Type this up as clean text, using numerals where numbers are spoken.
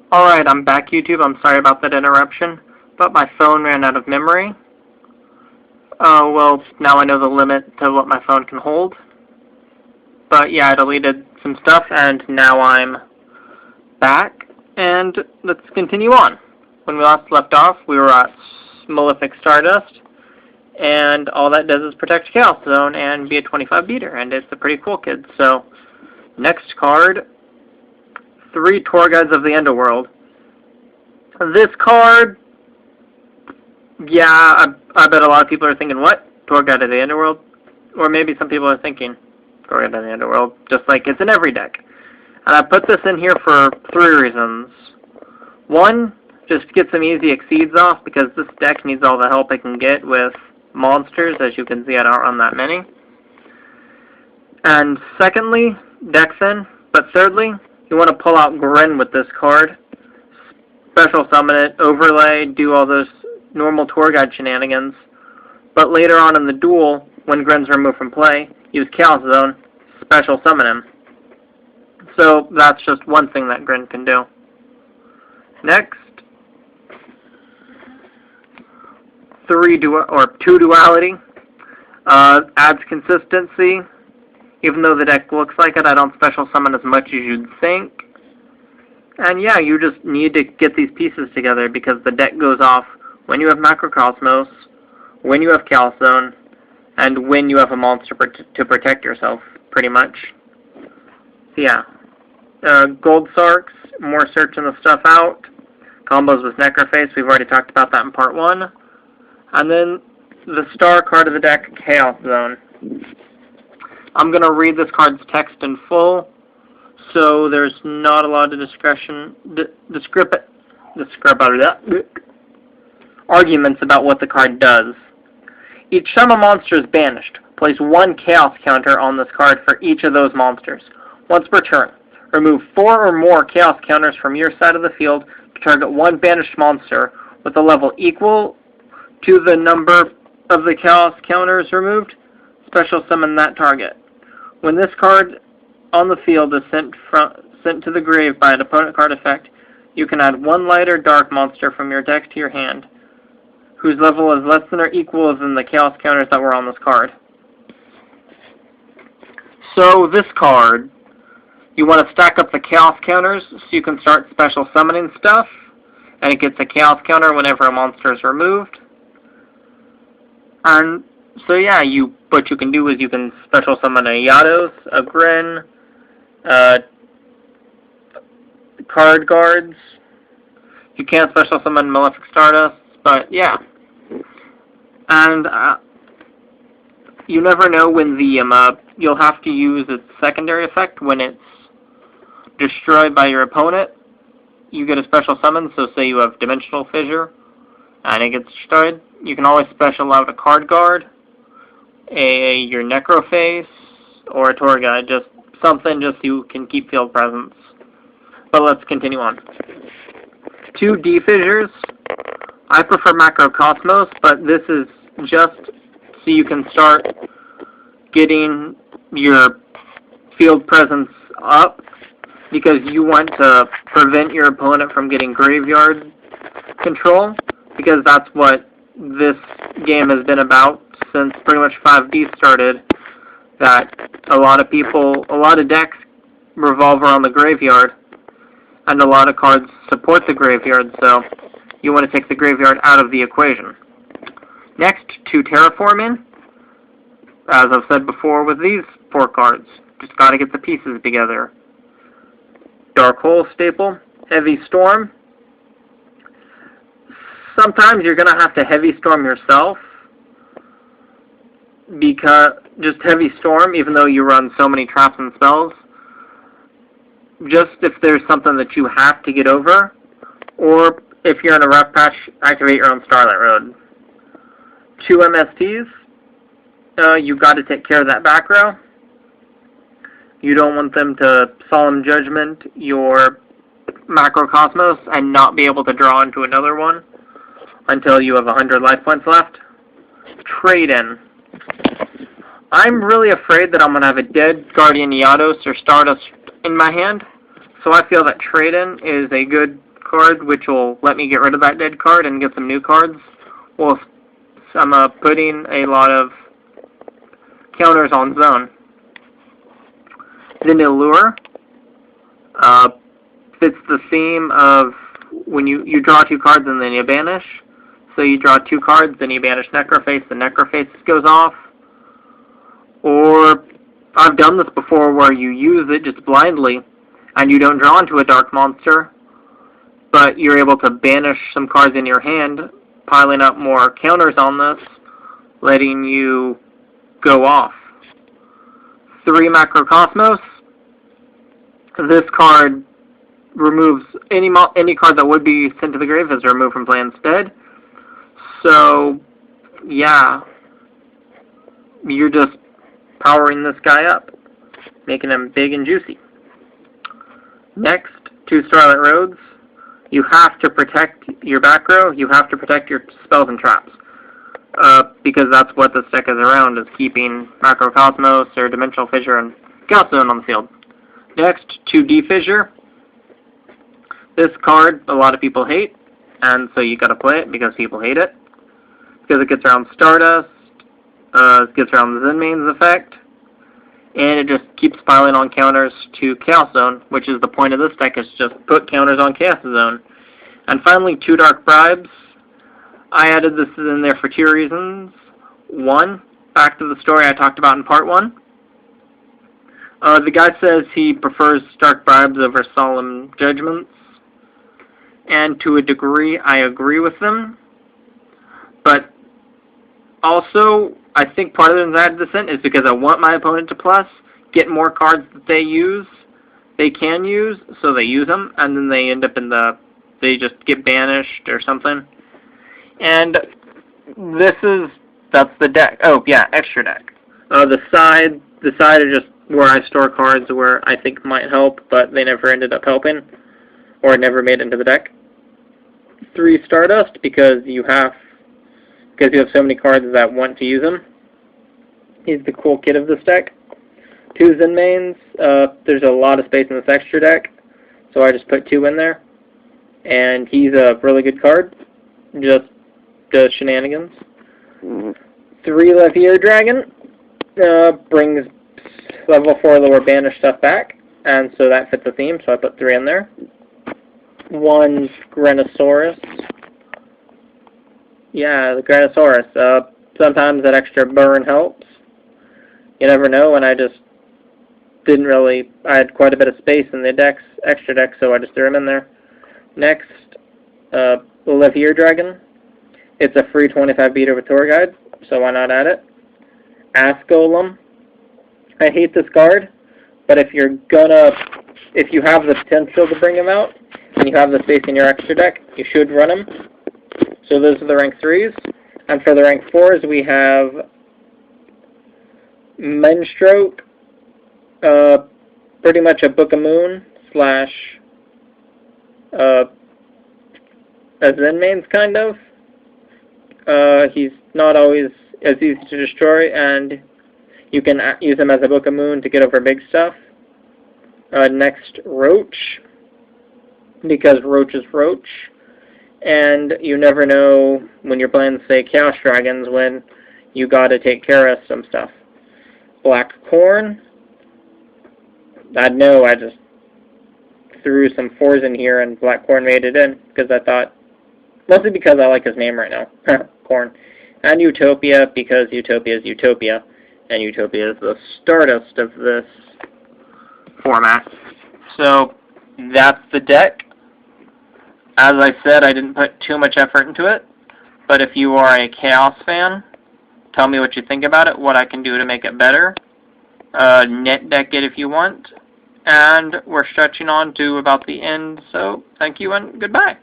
Alright, I'm back, YouTube. I'm sorry about that interruption, but my phone ran out of memory. Well, now I know the limit to what my phone can hold. But yeah, I deleted some stuff, and now I'm back, and let's continue on. When we last left off, we were at Malefic Stardust, and all that does is protect Chaos Zone and be a 25 beater, and it's a pretty cool kid. So, next card, 3 Tour Guides of the Underworld. This card, yeah, I bet a lot of people are thinking, what? Tour Guide of the Underworld? Or maybe some people are thinking, Tour Guide of the Underworld, just like it's in every deck. And I put this in here for 3 reasons. 1, just to get some easy exceeds off, because this deck needs all the help it can get with monsters. As you can see, I don't run that many. And secondly, deck thin. But thirdly, you want to pull out Gren with this card. Special summon it, overlay, do all those normal tour guide shenanigans. But later on in the duel, when Gren's removed from play, use Chaos Zone, special summon him. So that's just one thing that Gren can do. Next, 2 Duality. Adds consistency. Even though the deck looks like it, I don't special summon as much as you'd think. And yeah, you just need to get these pieces together, because the deck goes off when you have Macrocosmos, when you have Chaos Zone, and when you have a monster to protect yourself, pretty much. So yeah. Gold Sarcs, more searching the stuff out. Combos with Necroface, we've already talked about that in part 1. And then the star card of the deck, Chaos Zone. I'm going to read this card's text in full, so there's not a lot of arguments about what the card does. Each time a monster is banished, place 1 Chaos counter on this card for each of those monsters. Once per turn, remove 4 or more Chaos counters from your side of the field to target 1 banished monster with a level equal to the number of the Chaos counters removed. Special summon that target. When this card on the field is sent to the grave by an opponent card effect, you can add 1 light or dark monster from your deck to your hand, whose level is less than or equal than the Chaos counters that were on this card. So this card, you want to stack up the Chaos counters so you can start special summoning stuff, and it gets a Chaos counter whenever a monster is removed. And so yeah, what you can do is you can special summon a Eatos, a Gren, card guards. You can't special summon Malefic Stardust, but yeah. And you never know when you'll have to use its secondary effect when it's destroyed by your opponent. You get a special summon, so say you have Dimensional Fissure, and it gets destroyed. You can always special out a card guard, your Necroface, or a tour guide, just something just so you can keep field presence. But let's continue on. 2 D-Fissures. I prefer Macrocosmos, but this is just so you can start getting your field presence up, because you want to prevent your opponent from getting graveyard control, because that's what this game has been about since pretty much 5D started, that a lot of decks revolve around the graveyard, and a lot of cards support the graveyard, so you want to take the graveyard out of the equation. Next, 2 Terraforming. As I've said before with these 4 cards, just gotta get the pieces together. Dark Hole staple, Heavy Storm. Sometimes you're gonna have to Heavy Storm yourself, because just Heavy Storm, even though you run so many traps and spells, just if there's something that you have to get over, or if you're in a rough patch, activate your own Starlight Road. 2 MSTs, you've got to take care of that back row. You don't want them to Solemn Judgment your Macrocosmos and not be able to draw into another one until you have 100 life points left. Trade-in. I'm really afraid that I'm going to have a dead Guardian Eatos or Stardust in my hand, so I feel that Trade-in is a good card, which will let me get rid of that dead card and get some new cards. Well, I'm putting a lot of counters on zone. Then Allure fits the theme of when you draw 2 cards and then you banish. So you draw 2 cards, then you banish Necroface, the Necroface goes off. Or, I've done this before where you use it just blindly, and you don't draw into a dark monster, but you're able to banish some cards in your hand, piling up more counters on this, letting you go off. 3 Macrocosmos. This card removes any card that would be sent to the grave is removed from play instead. So, yeah, you're just powering this guy up, making him big and juicy. Next, 2 Starlight Roads. You have to protect your back row. You have to protect your spells and traps. Because that's what this deck is around, is keeping Macrocosmos or Dimensional Fissure and Chaos Zone on the field. Next, 2 Defissure. This card, a lot of people hate, and so you gotta play it because people hate it. Because it gets around Stardust, it gets around the Zenmaines effect, and it just keeps piling on counters to Chaos Zone, which is the point of this deck, is just put counters on Chaos Zone. And finally, 2 Dark Bribes. I added this in there for 2 reasons. 1, back to the story I talked about in part 1. The guy says he prefers Dark Bribes over Solemn Judgments, and to a degree I agree with them. But also, I think part of the reason I added this in is because I want my opponent to plus, get more cards that they can use, so they use them, and then they end up in they just get banished or something. And that's the deck. Oh, yeah, extra deck. The side is just where I store cards where I think might help, but they never ended up helping, or never made it into the deck. 3 Stardust, because you have so many cards that want to use him. He's the cool kid of this deck. 2 Zenmaines. There's a lot of space in this extra deck, so I just put 2 in there. And he's a really good card. Just does shenanigans. 3 Leviair Dragon. Brings level 4 lower banish stuff back, and so that fits the theme, so I put 3 in there. 1 Grenosaurus. Yeah, the Grenosaurus. Sometimes that extra burn helps. You never know, and I just didn't really... I had quite a bit of space in the extra deck, so I just threw him in there. Next, Leviair Dragon. It's a free 25 beat over tour guide, so why not add it? Ask Golem. I hate this card, but if you have the potential to bring him out, and you have the space in your extra deck, you should run him. So those are the rank 3s. And for the rank 4s, we have Maestroke, pretty much a Book of Moon / a Zenmaines, kind of. He's not always as easy to destroy, and you can use him as a Book of Moon to get over big stuff. Next, Roach, because Roach is Roach, and you never know when you're playing, say, Chaos Dragons, when you gotta take care of some stuff. Black Corn. I know, I just threw some 4s in here, and Black Corn made it in, because I thought, mostly because I like his name right now, Corn. And Utopia, because Utopia is Utopia, and Utopia is the Stardust of this format. So, that's the deck. As I said, I didn't put too much effort into it, but if you are a Chaos fan, tell me what you think about it, what I can do to make it better. Net deck it if you want, and we're stretching on to about the end, so thank you and goodbye.